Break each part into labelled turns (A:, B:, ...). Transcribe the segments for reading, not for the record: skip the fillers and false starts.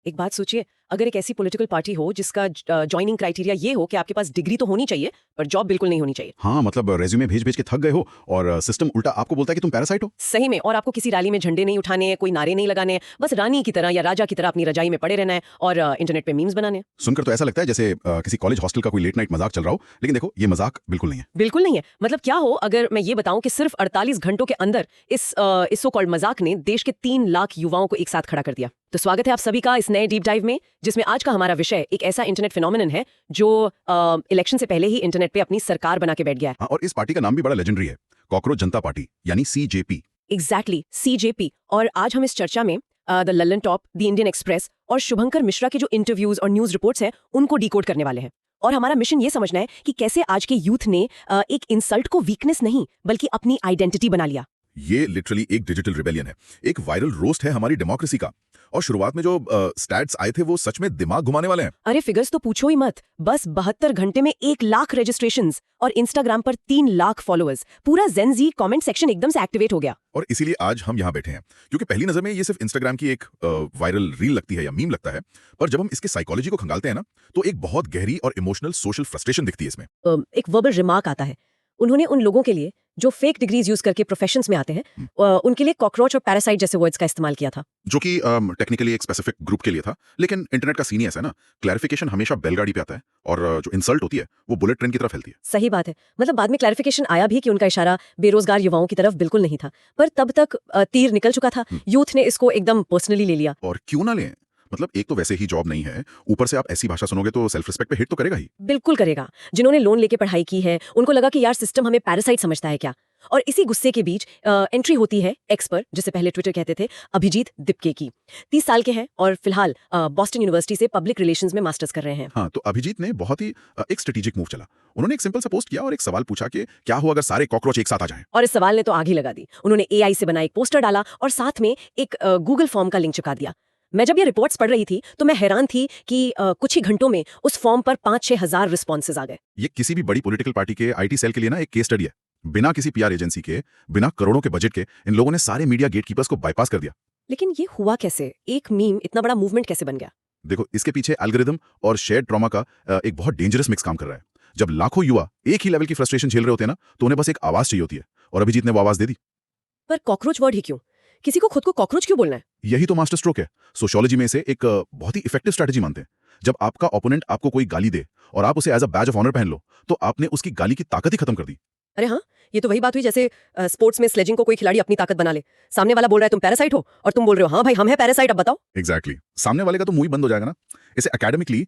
A: एक बात सोचिए, अगर एक ऐसी पॉलिटिकल पार्टी हो जिसका ज्वाइनिंग क्राइटेरिया ये हो कि आपके पास डिग्री तो होनी चाहिए पर जॉब बिल्कुल नहीं होनी चाहिए।
B: हाँ, मतलब रेज्यूमे भेज भेज के थक गए हो और सिस्टम उल्टा आपको बोलता है कि तुम पैरासाइट हो।
A: सही में, और आपको किसी रैली में झंडे नहीं उठाने हैं, कोई नारे नहीं लगाने हैं, बस रानी की तरह या राजा की तरह अपनी रजाई में पड़े रहना है और इंटरनेट पे मीम्स बनाने हैं।
B: सुनकर तो ऐसा लगता है जैसे किसी कॉलेज हॉस्टल का कोई लेट नाइट मजाक चल रहा हो, लेकिन देखो ये मजाक बिल्कुल नहीं है।
A: बिल्कुल नहीं है। मतलब क्या हो अगर मैं ये बताऊं कि सिर्फ 48 घंटों के अंदर इस सो कॉल्ड मजाक ने देश के 3 लाख युवाओं को एक साथ खड़ा कर दिया। तो स्वागत है आप सभी का इस नए डीप डाइव में, जिसमें आज का हमारा विषय एक ऐसा इंटरनेट फिनोमिनन है जो इलेक्शन से पहले ही इंटरनेट पे अपनी सरकार बना के बैठ गया है।
B: हाँ, और इस पार्टी का नाम भी बड़ा लेजेंडरी है, कॉकरोच जनता पार्टी यानी CJP।
A: Exactly, CJP। और आज हम इस चर्चा में the Lallan top, the Indian express और शुभंकर मिश्रा के जो इंटरव्यूज और न्यूज रिपोर्ट्स हैं उनको डिकोड करने वाले हैं। और हमारा मिशन ये समझना है कि कैसे आज के यूथ ने एक इंसल्ट को वीकनेस नहीं बल्कि अपनी आइडेंटिटी बना लिया।
B: ये लिटरली एक डिजिटल रिबेलियन है, एक वायरल रोस्ट है हमारी डेमोक्रेसी का। और शुरुआत में जो स्टैट्स आए थे वो सच में दिमाग घुमाने वाले हैं।
A: अरे फिगर्स तो पूछो ही मत, बस 72 घंटे में 1 लाख रजिस्ट्रेशंस और इंस्टाग्राम पर 3 लाख फॉलोअर्स। पूरा जेन जी कमेंट सेक्शन एकदम से एक्टिवेट हो गया।
B: और इसीलिए आज हम यहाँ बैठे हैं, क्योंकि पहली नजर में ये सिर्फ इंस्टाग्राम की एक वायरल रील लगती है या मीम लगता है, पर जब हम इसके साइकोलॉजी को खंगालते हैं ना, तो एक बहुत गहरी और इमोशनल सोशल फ्रस्ट्रेशन दिखती है इसमें।
A: एक वर्बल रिमार्क आता है। उन्होंने उन लोगों के लिए जो फेक डिग्रीज यूज करके प्रोफेशंस में आते हैं, उनके लिए कॉकरोच और पैरासाइट जैसे वर्ड्स का इस्तेमाल किया था,
B: जो कि टेक्निकली एक स्पेसिफिक ग्रुप के लिए था। लेकिन इंटरनेट का सीन ही ऐसा है ना, क्लैरिफिकेशन हमेशा बैलगाड़ी पे आता है और जो इंसल्ट होती है वो बुलेट ट्रेन की तरफ फैलती है।
A: सही बात है। मतलब बाद में क्लैरिफिकेशन आया भी कि उनका इशारा बेरोजगार युवाओं की तरफ बिल्कुल नहीं था, पर तब तक तीर निकल चुका था। यूथ ने इसको एकदम पर्सनली ले लिया।
B: और क्यों ना लें, मतलब एक तो वैसे ही जॉब नहीं है, ऊपर से आप ऐसी भाषा सुनोगे तो सेल्फ रिस्पेक्ट पे हिट तो करेगा ही।
A: बिल्कुल करेगा। जिन्होंने लोन लेके पढ़ाई की है उनको लगा कि यार सिस्टम हमें पैरासाइट समझता है क्या। और इसी गुस्से के बीच एंट्री होती है एक्स पर, जिसे पहले ट्विटर कहते थे, अभिजीत दिपके की। 30 साल के हैं और फिलहाल बॉस्टन यूनिवर्सिटी से पब्लिक रिलेशंस में मास्टर्स कर रहे हैं।
B: हाँ, तो अभिजीत ने बहुत ही एक स्ट्रेटेजिक मूव चला। उन्होंने एक सिंपल सा पोस्ट किया और एक सवाल पूछा कि क्या हो अगर सारे कॉकरोच एक साथ आ जाएं।
A: और इस सवाल ने तो आग ही लगा दी। उन्होंने AI से बना एक पोस्टर डाला और साथ में एक गूगल फॉर्म का लिंक चिपका दिया। मैं जब ये रिपोर्ट्स पढ़ रही थी तो मैं हैरान थी कि कुछ ही घंटों में उस फॉर्म पर 5-6 हजार रिस्पॉन्सेज आ गए।
B: ये किसी भी बड़ी पॉलिटिकल पार्टी के IT सेल के लिए ना एक केस स्टडी है। बिना किसी PR एजेंसी के, बिना करोड़ों के बजट के, इन लोगों ने सारे मीडिया गेटकीपर्स को बाईपास कर दिया।
A: लेकिन ये हुआ कैसे? एक मीम इतना बड़ा मूवमेंट कैसे बन गया?
B: देखो, इसके पीछे एल्गोरिदम और शेयर्ड ट्रॉमा का एक बहुत डेंजरस मिक्स काम कर रहा है। जब लाखों युवा एक ही लेवल की फ्रस्ट्रेशन झेल रहे होते हैं ना, तो उन्हें बस एक आवाज चाहिए होती है, और अभिजीत ने वो आवाज दे दी।
A: पर कॉकरोच वर्ड ही क्यों? किसी को खुद को कॉकरोच क्यों बोलना है?
B: यही तो मास्टर स्ट्रोक है। सोशियोलॉजी में इसे एक बहुत ही इफेक्टिव स्ट्रेटजी मानते हैं। जब आपका ओपोनेंट आपको कोई गाली दे और आप उसे as a badge of honour पहन लो, तो आपने उसकी गाली की ताकत ही खत्म कर दी।
A: अरे हाँ, ये तो वही बात हुई जैसे स्पोर्ट्स में स्लेजिंग को कोई खिलाड़ी अपनी ताकत बना ले। सामने वाला बोल रहा है तुम पैरासाइट हो और तुम बोल रहे हो हाँ भाई हम है पैरासाइट, अब बताओ।
B: एग्जैक्टली, सामने वाले का तो मुंह ही बंद हो जाएगा ना। इसे एकेडमिकली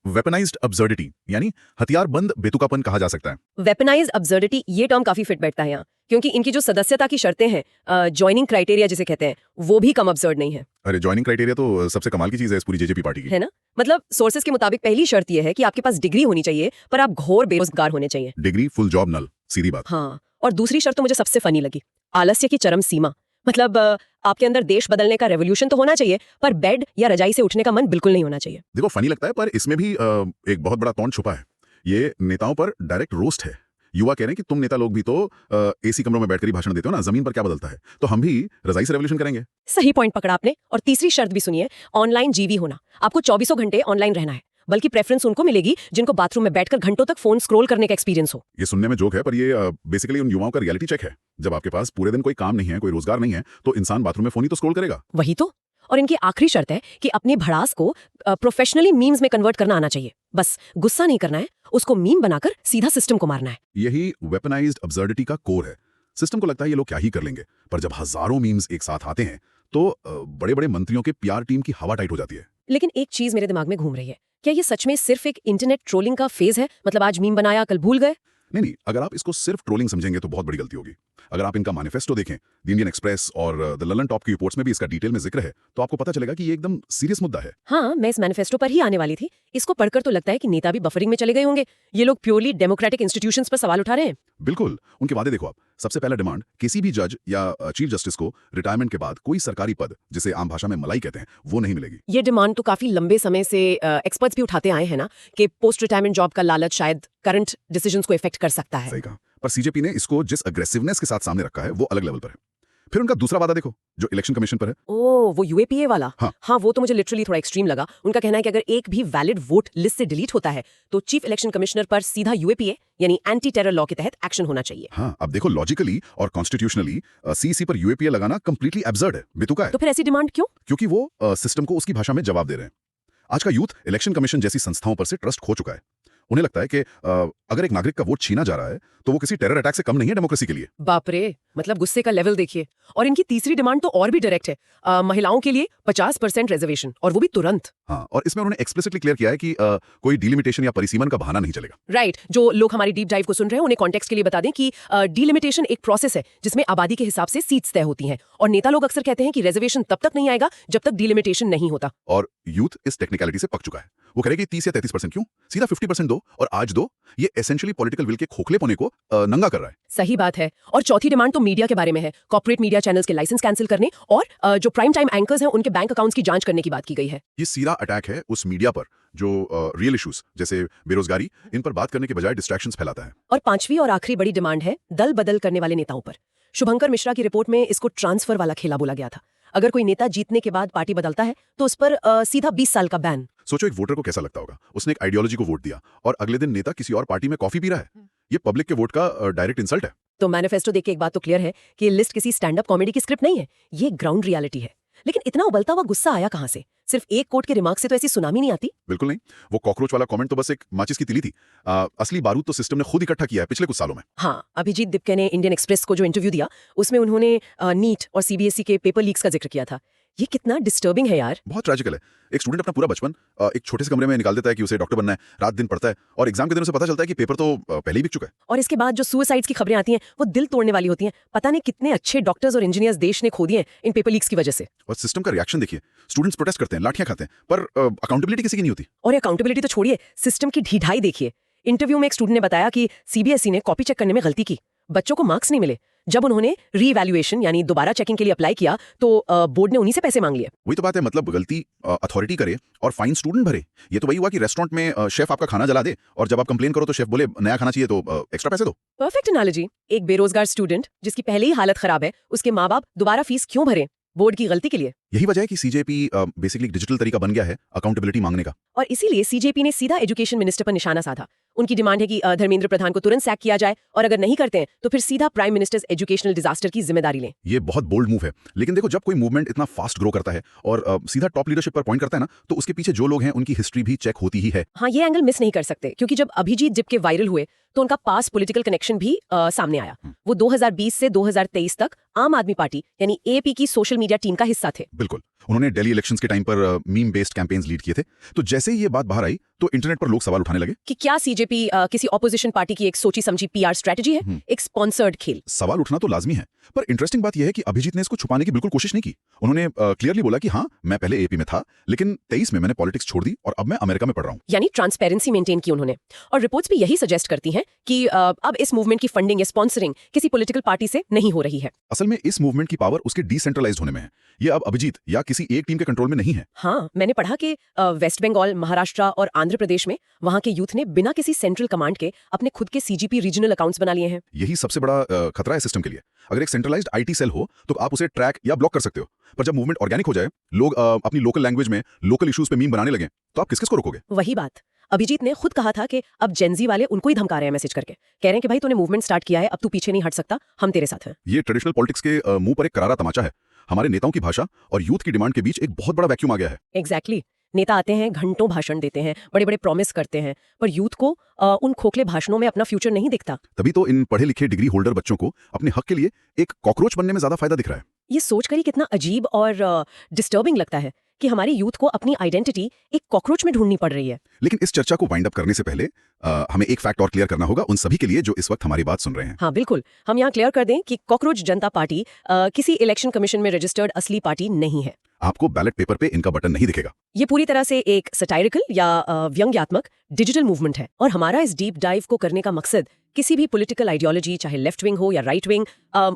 B: वेपनाइज्ड अब्सर्डिटी यानी हथियारबंद बेतुकापन कहा जा सकता है।
A: वेपनाइज्ड अब्सर्डिटी, ये टर्म काफी फिट बैठता है यहाँ, क्योंकि इनकी जो सदस्यता की शर्तें हैं, ज्वाइनिंग क्राइटेरिया जिसे कहते हैं, वो भी कम अब्सर्ड नहीं है।
B: अरे ज्वाइनिंग क्राइटेरिया तो सबसे कमाल की चीज है इस पूरी JJP पार्टी की,
A: है ना। मतलब सोर्सेज के मुताबिक पहली शर्त ये है कि आपके पास डिग्री होनी चाहिए पर आप घोर बेरोजगार होने चाहिए।
B: डिग्री फुल जॉब नल, सीधी बात।
A: हाँ, और दूसरी शर्त तो मुझे सबसे फनी लगी, आलस्य की चरम सीमा। मतलब आपके अंदर देश बदलने का रेवोल्यूशन तो होना चाहिए पर बेड या रजाई से उठने का मन बिल्कुल नहीं होना चाहिए।
B: देखो फनी लगता है, पर इसमें भी एक बहुत बड़ा टॉन्ट छुपा है। ये नेताओं पर डायरेक्ट रोस्ट है। युवा कह रहे हैं कि तुम नेता लोग भी तो AC कमरों में बैठकर ही भाषण देते हो ना, जमीन पर क्या बदलता है, तो हम भी रजाई से रेवोल्यूशन करेंगे।
A: सही पॉइंट पकड़ा आपने। और तीसरी शर्त भी सुनिए, ऑनलाइन जीवी होना। आपको 24 घंटे ऑनलाइन रहना है, बल्कि प्रेफरेंस उनको मिलेगी जिनको बाथरूम में बैठकर घंटों तक फोन स्क्रॉल करने का एक्सपीरियंस हो।
B: ये सुनने में जोक है, पर ये बेसिकली उन युवाओं का रियलिटी चेक है। जब आपके पास पूरे दिन कोई काम नहीं है, कोई रोजगार नहीं है, तो इंसान बाथरूम में फोन ही तो स्क्रॉल करेगा।
A: वही तो। और इनकी आखिरी शर्त है कि अपनी भड़ास को प्रोफेशनली मीम्स में कन्वर्ट करना आना चाहिए। बस गुस्सा नहीं करना है, उसको मीम बनाकर सीधा सिस्टम को मारना है।
B: यही वेपनाइज्ड अब्सर्डिटी का कोर है। सिस्टम को लगता है ये लोग क्या ही कर लेंगे, पर जब हजारों मीम्स एक साथ आते हैं तो बड़े बड़े मंत्रियों के PR टीम की हवा टाइट हो जाती है।
A: लेकिन एक चीज मेरे दिमाग में घूम रही है, क्या ये सच में सिर्फ एक इंटरनेट ट्रोलिंग का फेज है? मतलब आज मीम बनाया कल भूल गए?
B: नहीं, अगर आप इसको सिर्फ ट्रोलिंग समझेंगे तो बहुत बड़ी गलती होगी। अगर आप इनका मैनिफेस्टो देखें, द इंडियन एक्सप्रेस और द लल्लन टॉप की रिपोर्ट्स में भी इसका डिटेल में जिक्र है, तो आपको पता चलेगा कि ये एकदम सीरियस मुद्दा है।
A: हाँ, मैं इस मैनिफेस्टो पर ही आने वाली थी। इसको पढ़कर तो लगता है कि नेता भी बफरिंग में चले गए होंगे। ये लोग प्योरली डेमोक्रेटिक इंस्टीट्यूशंस पर सवाल उठा रहे हैं।
B: बिल्कुल, उनके वादे देखो आप। सबसे पहला डिमांड, किसी भी जज या चीफ जस्टिस को रिटायरमेंट के बाद कोई सरकारी पद, जिसे आम भाषा में मलाई कहते हैं, वो नहीं मिलेगी।
A: ये डिमांड तो काफी लंबे समय से एक्सपर्ट्स भी उठाते आए हैं ना, कि पोस्ट रिटायरमेंट जॉब का लालच शायद करंट डिसीजंस को इफेक्ट कर सकता है।
B: सही कहा, पर CJP ने इसको जिस अग्रेसिवनेस के साथ सामने रखा है वो अलग लेवल पर है। फिर उनका दूसरा वादा देखो जो इलेक्शन कमीशन पर है।
A: ओ वो यूएपीए वाला।
B: हाँ।
A: हाँ वो तो मुझे लिटरली थोड़ा एक्सट्रीम लगा। उनका कहना है कि अगर एक भी वैलिड वोट लिस्ट से डिलीट होता है तो चीफ इलेक्शन कमिश्नर पर सीधा यूएपीए यानी एंटी टेरर लॉ के तहत एक्शन होना चाहिए।
B: हाँ, अब देखो लॉजिकली और कॉन्स्टिट्यूशनली सीईसी पर यूएपीए लगाना कंप्लीटली एब्सर्ड है, बेतुका है।
A: तो फिर ऐसी डिमांड क्यों?
B: क्योंकि वो सिस्टम को उसकी भाषा में जवाब दे रहे हैं। आज का यूथ इलेक्शन कमीशन जैसी संस्थाओं पर से ट्रस्ट खो चुका है। उन्हें लगता है कि अगर एक नागरिक का वोट छीना जा रहा है तो वो किसी टेरर अटैक से कम नहीं है डेमोक्रेसी के लिए।
A: बाप रे, मतलब गुस्से का लेवल देखिए। और इनकी तीसरी डिमांड तो और भी डायरेक्ट है, महिलाओं के लिए 50% रिजर्वेशन, और वो भी तुरंत।
B: हाँ, और इसमें उन्होंने एक्सप्लिसिटली क्लियर किया है कि कोई डिलिमिटेशन या परिसीमन का बहाना नहीं चलेगा।
A: राइट, जो लोग हमारी डीप डाइव को सुन रहे हैं उन्हें कॉन्टेक्स्ट के लिए बता दें कि डिलिमिटेशन एक प्रोसेस है जिसमें आबादी के हिसाब से सीट्स तय होती हैं, और नेता लोग अक्सर कहते हैं कि रिजर्वेशन तब तक नहीं आएगा जब तक डिलिमिटेशन नहीं होता।
B: और यूथ इस टेक्निकलिटी से पक चुका है। वो कह रहे कि 30 या 33% क्यों, सीधा 50% दो और आज दो। ये एसेंशियली पॉलिटिकल विल के खोखलेपने को नंगा कर रहा है।
A: सही बात है। और चौथी डिमांड तो मीडिया के बारे में है। कॉर्पोरेट मीडिया चैनल्स के लाइसेंस कैंसिल करने और जो प्राइम टाइम एंकर्स हैं उनके बैंक अकाउंट्स की जांच करने की बात की गई है।
B: ये सीधा अटैक है उस मीडिया पर जो रियल इश्यूज जैसे बेरोजगारी इन पर बात करने के बजाय डिस्ट्रैक्शंस फैलाता है।
A: और पांचवी और आखिरी बड़ी डिमांड है दल बदल करने वाले नेताओं पर। शुभंकर मिश्रा की रिपोर्ट में इसको ट्रांसफर वाला खेला बोला गया था। अगर कोई नेता जीतने के बाद पार्टी बदलता है तो उस पर सीधा 20 साल का बैन।
B: सोचो एक वोटर को कैसा लगता होगा, उसने एक आइडियोलॉजी को वोट दिया और अगले दिन नेता किसी और पार्टी में कॉफी पी रहा है। ये पब्लिक के वोट का डायरेक्ट इंसल्ट है।
A: तो मैनिफेस्टो देख के एक बात तो क्लियर है कि ये लिस्ट किसी स्टैंड अप कॉमेडी की स्क्रिप्ट नहीं है, ये ग्राउंड रियलिटी है। लेकिन इतना उबलता हुआ गुस्सा आया कहां से? सिर्फ एक कोर्ट के रिमार्क से तो ऐसी सुनामी नहीं आती।
B: बिल्कुल नहीं, वो कॉकरोच वाला कमेंट तो बस एक माचिस की तिली थी। असली बारूद तो सिस्टम ने खुद इकट्ठा किया है पिछले कुछ सालों में।
A: हाँ, अभिजीत दिपके ने इंडियन एक्सप्रेस को जो इंटरव्यू दिया उसमें उन्होंने नीट और सीबीएसई के पेपर लीक्स का जिक्र किया था। ये कितना डिस्टर्बिंग है यार।
B: बहुत ट्रैजिकल है। एक स्टूडेंट अपना पूरा बचपन एक छोटे से कमरे में निकाल देता है कि उसे डॉक्टर बनना है, रात दिन पढ़ता है और एग्जाम के दिन उसे पता चलता है कि पेपर तो पहले ही बिक चुका है।
A: और इसके बाद जो सुसाइड्स की खबरें आती हैं वो दिल तोड़ने वाली होती हैं। पता नहीं कितने अच्छे डॉक्टर्स और इंजीनियर्स देश ने खो दिए हैं इन पेपर लीक्स की वजह से।
B: और सिस्टम का रिएक्शन देखिए, स्टूडेंट्स प्रोटेस्ट करते हैं, लाठियां खाते हैं, पर अकाउंटेबिलिटी किसी की नहीं होती।
A: और अकाउंटेबिलिटी तो छोड़िए, सिस्टम की ढिठाई देखिए। इंटरव्यू में एक स्टूडेंट ने बताया कि सीबीएसई ने कॉपी चेक करने में गलती की, बच्चों को मार्क्स नहीं मिले। जब उन्होंने रीवैल्यूएशन यानी दोबारा चेकिंग के लिए अप्लाई किया तो बोर्ड ने उन्हीं से पैसे मांग लिए।
B: वही तो बात है, मतलब गलती अथॉरिटी करे और फाइन स्टूडेंट भरे। ये तो वही हुआ कि रेस्टोरेंट में शेफ आपका खाना जला दे और जब आप कंप्लेन करो तो शेफ बोले नया खाना चाहिए तो एक्स्ट्रा पैसे दो।
A: Perfect analogy. एक बेरोजगार स्टूडेंट जिसकी पहले ही हालत खराब है, उसके माँ बाप दोबारा फीस क्यों भरे? बोर्ड की गलती के लिए।
B: यही वजह है कि सीजेपी बेसिकली डिजिटल तरीका बन गया है अकाउंटेबिलिटी मांगने का।
A: और इसीलिए सीजेपी ने सीधा एजुकेशन मिनिस्टर पर निशाना साधा। उनकी डिमांड है कि धर्मेंद्र प्रधान को तुरंत सैक किया जाए और अगर नहीं करते हैं तो फिर सीधा प्राइम मिनिस्टर्स एजुकेशनल डिजास्टर की जिम्मेदारी लें।
B: ये बहुत बोल्ड मूव है, लेकिन देखो जब कोई मूवमेंट इतना फास्ट ग्रो करता है और सीधा टॉप लीडरशिप पर पॉइंट करता है ना, तो उसके पीछे जो लोग हैं उनकी हिस्ट्री भी चेक होती ही है।
A: हाँ, ये एंगल मिस नहीं कर सकते, क्योंकि जब अभिजीत दिपके वायरल हुए तो उनका पास पॉलिटिकल कनेक्शन भी सामने आया। वो 2020 से 2023 तक आम आदमी पार्टी यानी एपी की सोशल मीडिया टीम का हिस्सा थे।
B: बिल्कुल, उन्होंने दिल्ली इलेक्शंस के टाइम पर मीम बेस्ड कैंपेन्स लीड किए थे। तो जैसे ही ये बात बाहर आई तो इंटरनेट पर लोग सवाल उठाने लगे
A: कि क्या सीजेपी किसी ऑपोजिशन पार्टी की एक सोची समझी पीआर स्ट्रेटजी है, एक स्पॉन्सर्ड खेल।
B: सवाल उठना तो लाजमी है, पर इंटरेस्टिंग बात यह है कि अभिजीत ने इसको छुपाने की बिल्कुल कोशिश नहीं की। उन्होंने क्लियरली बोला कि हाँ, मैं पहले एपी में था लेकिन 23 में मैंने पॉलिटिक्स छोड़ दी और अब मैं अमेरिका में पढ़ रहा हूँ।
A: यानी ट्रांसपेरेंसी मेंटेन की उन्होंने। और रिपोर्ट्स भी यही सजेस्ट करती हैं कि अब इस मूवमेंट की फंडिंग या स्पॉन्सरिंग किसी पॉलिटिकल पार्टी से नहीं हो रही है।
B: असल में इस मूवमेंट की पावर उसके डिसेंट्रलाइज्ड होने में है। ये अब अभिजीत या किसी एक टीम के कंट्रोल में नहीं है।
A: हाँ, मैंने पढ़ा कि वेस्ट बंगाल, महाराष्ट्र और आंध्र प्रदेश में वहां के यूथ ने बिना किसी सेंट्रल कमांड के अपने खुद के सीजीपी रीजनल अकाउंट्स बना लिए हैं।
B: यही सबसे बड़ा खतरा है सिस्टम के लिए। अगर एक सेंट्रलाइज्ड आईटी सेल हो तो आप उसे ट्रैक या ब्लॉक कर सकते हो, पर जब मूवमेंट ऑर्गेनिक हो जाए, लोग अपनी लोकल लैंग्वेज में लोकल इश्यूज पे मीम बनाने लगे, तो आप किस-किस को रोकोगे?
A: वही बात अभिजीत ने खुद कहा था कि अब जेनजी वाले उनको ही धमका रहे हैं मैसेज करके, कह रहे हैं कि भाई तूने मूवमेंट स्टार्ट किया है, अब तू पीछे नहीं हट सकता, हम तेरे साथ हैं।
B: ये ट्रेडिशनल पॉलिटिक्स के मुंह पर एक करारा तमाचा है। हमारे नेताओं की भाषा और यूथ की डिमांड के बीच एक बहुत बड़ा वैक्यूम आ गया है।
A: एग्जैक्टली। नेता आते हैं, घंटों भाषण देते हैं, बड़े बड़े प्रॉमिस करते हैं, पर यूथ को उन खोखले भाषणों में अपना फ्यूचर नहीं दिखता।
B: तभी तो इन पढ़े लिखे डिग्री होल्डर बच्चों को अपने हक के लिए एक कॉकरोच बनने में ज्यादा फायदा दिख रहा है।
A: ये सोचकर ही कितना अजीब और डिस्टर्बिंग लगता है कि हमारी यूथ को अपनी आइडेंटिटी एक कॉकरोच में ढूंढनी पड़ रही है।
B: लेकिन इस चर्चा को वाइंड अप करने से पहले हमें एक फैक्ट और क्लियर करना होगा उन सभी के लिए जो इस वक्त हमारी बात सुन रहे हैं।
A: हाँ बिल्कुल, हम यहाँ क्लियर कर दें कि कॉकरोच जनता पार्टी किसी इलेक्शन कमीशन में रजिस्टर्ड असली पार्टी नहीं है।
B: आपको बैलेट पेपर पे इनका बटन नहीं दिखेगा।
A: ये पूरी तरह से एक सटायरिकल या व्यंग्यात्मक डिजिटल मूवमेंट है, और हमारा इस डीप डाइव को करने का मकसद किसी भी पॉलिटिकल आइडियोलॉजी, चाहे लेफ्ट विंग हो या राइट विंग,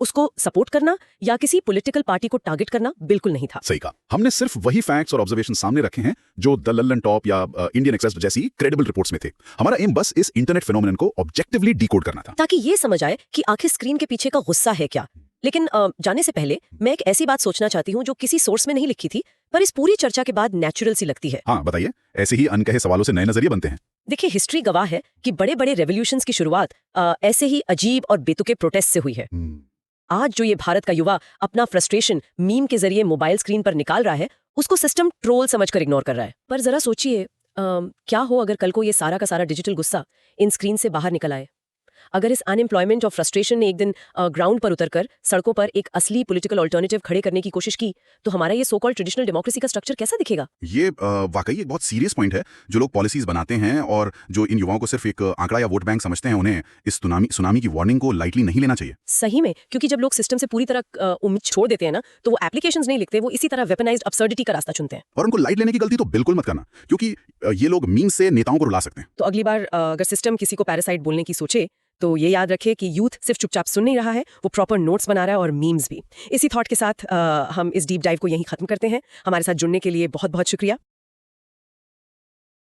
A: उसको सपोर्ट करना या किसी पॉलिटिकल पार्टी को टारगेट करना बिल्कुल नहीं था।
B: सही कहा, हमने सिर्फ वही फैक्ट्स और ऑब्जर्वेशन सामने रखे हैं जो द लल्लन टॉप या इंडियन एक्सप्रेस जैसी क्रेडिबल रिपोर्ट्स में थे। हमारा एम बस इस इंटरनेट फिनोमेनन को ऑब्जेक्टिवली डिकोड करना था,
A: ताकि ये समझ आए कि आखिर स्क्रीन के पीछे का गुस्सा है क्या, लेकिन जाने से पहले मैं एक ऐसी बात सोचना चाहती हूँ जो किसी सोर्स में नहीं लिखी थी, पर इस पूरी चर्चा के बाद नेचुरल सी लगती है।
B: हाँ बताइए, ऐसे ही अनकहे सवालों से नए नजरिए बनते हैं।
A: देखिए, हिस्ट्री गवाह है कि बड़े बड़े रेवोल्यूशंस की शुरुआत ऐसे ही अजीब और बेतुके प्रोटेस्ट से हुई है। आज जो ये भारत का युवा अपना फ्रस्ट्रेशन मीम के जरिए मोबाइल स्क्रीन पर निकाल रहा है, उसको सिस्टम ट्रोल समझकर इग्नोर कर रहा है। पर जरा सोचिए, क्या हो अगर कल को ये सारा का सारा डिजिटल गुस्सा इन स्क्रीन से बाहर निकल आए? अगर इस अनएम्प्लॉयमेंट और फ्रस्ट्रेशन ने एक दिन ग्राउंड पर उतरकर सड़कों पर एक असली पॉलिटिकल अल्टरनेटिव खड़े करने की कोशिश की, तो हमारा ये सो कॉल्ड ट्रेडिशनल डेमोक्रेसी का स्ट्रक्चर कैसा दिखेगा?
B: ये वाकई एक बहुत सीरियस पॉइंट है। जो लोग पॉलिसीज बनाते हैं और जो इन युवाओं को सिर्फ एक आंकड़ा या वोट बैंक समझते हैं, उन्हें इस सुनामी की वार्निंग को लाइटली नहीं लेना चाहिए।
A: सही में, क्योंकि जब लोग सिस्टम से पूरी तरह उम्मीद छोड़ देते हैं ना, तो वो एप्लीकेशंस नहीं लिखते, वो इसी तरह वेपनाइज्ड अब्सर्डिटी का रास्ता चुनते हैं।
B: और उनको लाइट लेने की गलती तो बिल्कुल मत करना, क्योंकि ये लोग मीम से नेताओं को रुला सकते हैं।
A: तो अगली बार अगर सिस्टम किसी को पैरासाइट बोलने की सोचे, तो ये याद रखे कि यूथ सिर्फ चुपचाप सुन नहीं रहा है, वो प्रॉपर नोट्स बना रहा है और मीम्स भी। इसी थॉट के साथ हम इस डीप डाइव को यहीं खत्म करते हैं। हमारे साथ जुड़ने के लिए बहुत बहुत शुक्रिया।